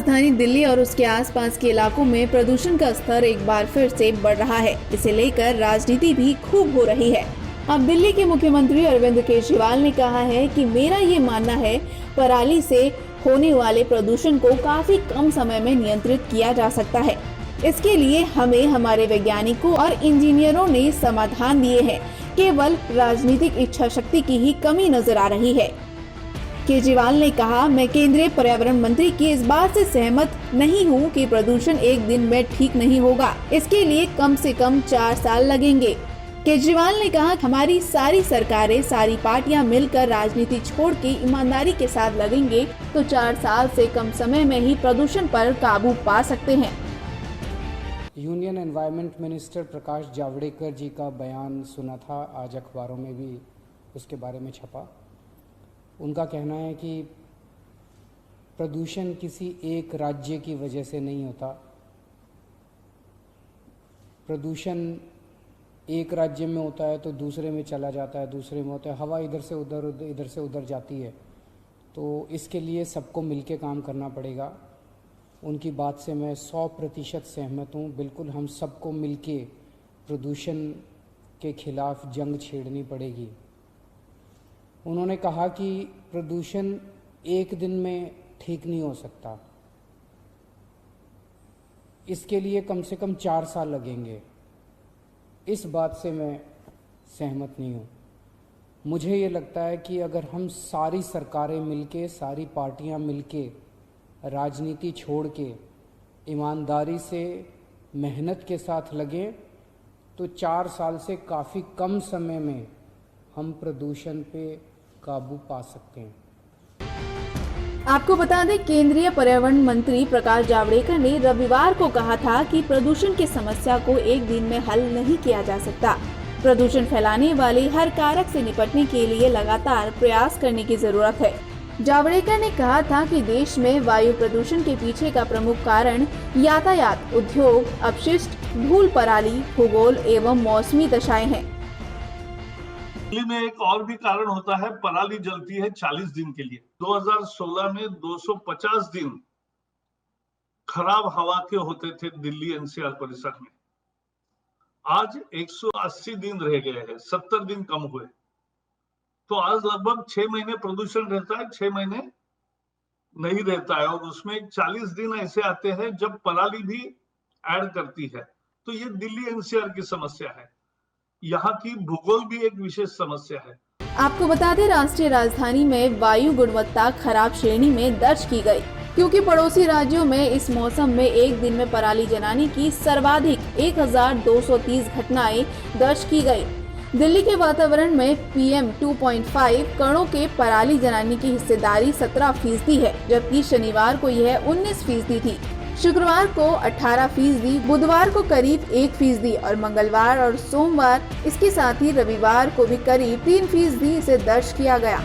राजधानी दिल्ली और उसके आसपास के इलाकों में प्रदूषण का स्तर एक बार फिर से बढ़ रहा है। इसे लेकर राजनीति भी खूब हो रही है। अब दिल्ली के मुख्यमंत्री अरविंद केजरीवाल ने कहा है कि मेरा ये मानना है, पराली से होने वाले प्रदूषण को काफी कम समय में नियंत्रित किया जा सकता है। इसके लिए हमें हमारे वैज्ञानिकों और इंजीनियरों ने समाधान दिए हैं। केवल राजनीतिक इच्छा शक्ति की ही कमी नजर आ रही है। केजरीवाल ने कहा, मैं केंद्रीय पर्यावरण मंत्री की इस बात से सहमत नहीं हूं कि प्रदूषण एक दिन में ठीक नहीं होगा। इसके लिए कम से कम 4 साल लगेंगे। केजरीवाल ने कहा, हमारी सारी सरकारें, सारी पार्टियां मिलकर राजनीति छोड़ के ईमानदारी के साथ लगेंगे तो 4 साल से कम समय में ही प्रदूषण पर काबू पा सकते हैं। Union environment minister Prakash Javadekar जी का बयान सुना था, आज अखबारों में भी उसके बारे में छपा। उनका कहना है कि प्रदूषण किसी एक राज्य की वजह से नहीं होता। प्रदूषण एक राज्य में होता है तो दूसरे में चला जाता है, दूसरे में होता है, हवा इधर से उधर जाती है। तो इसके लिए सबको मिलके काम करना पड़ेगा। उनकी बात से मैं 100% सहमत हूँ। बिल्कुल हम सबको मिलके प्रदूषण के खिलाफ जंग छेड़नी पड़ेगी। उन्होंने कहा कि प्रदूषण एक दिन में ठीक नहीं हो सकता, इसके लिए कम से कम 4 साल लगेंगे। इस बात से मैं सहमत नहीं हूँ। मुझे ये लगता है कि अगर हम सारी सरकारें मिलके, सारी पार्टियां मिलके, राजनीति छोड़ के ईमानदारी से मेहनत के साथ लगें तो 4 साल से काफ़ी कम समय में हम प्रदूषण पे काबू पा सकते हैं। आपको बता दें, केंद्रीय पर्यावरण मंत्री प्रकाश जावड़ेकर ने रविवार को कहा था कि प्रदूषण की समस्या को एक दिन में हल नहीं किया जा सकता। प्रदूषण फैलाने वाले हर कारक से निपटने के लिए लगातार प्रयास करने की जरूरत है। जावड़ेकर ने कहा था कि देश में वायु प्रदूषण के पीछे का प्रमुख कारण यातायात, उद्योग, अपशिष्ट, धूल, पराली, भूगोल एवं मौसमी दशाएं हैं। दिल्ली में एक और भी कारण होता है, पराली जलती है 40 दिन के लिए। 2016 में 250 दिन खराब हवा के होते थे दिल्ली एनसीआर परिसर में। आज 180 दिन रह गए हैं, 70 दिन कम हुए। तो आज लगभग 6 महीने प्रदूषण रहता है, 6 महीने नहीं रहता है, और उसमें 40 दिन ऐसे आते हैं जब पराली भी ऐड करती है। तो ये दिल्ली एनसीआर की समस्या है। यहाँ की भूगोल भी एक विशेष समस्या है। आपको बता दें, राष्ट्रीय राजधानी में वायु गुणवत्ता खराब श्रेणी में दर्ज की गई, क्योंकि पड़ोसी राज्यों में इस मौसम में एक दिन में पराली जलाने की सर्वाधिक 1230 घटनाएं दर्ज की गई। दिल्ली के वातावरण में PM 2.5 कणों के पराली जलाने की हिस्सेदारी 17% है, जबकि शनिवार को यह 19% थी। शुक्रवार को 18%, बुधवार को करीब 1% और मंगलवार और सोमवार, इसके साथ ही रविवार को भी करीब 3% इसे दर्ज किया गया।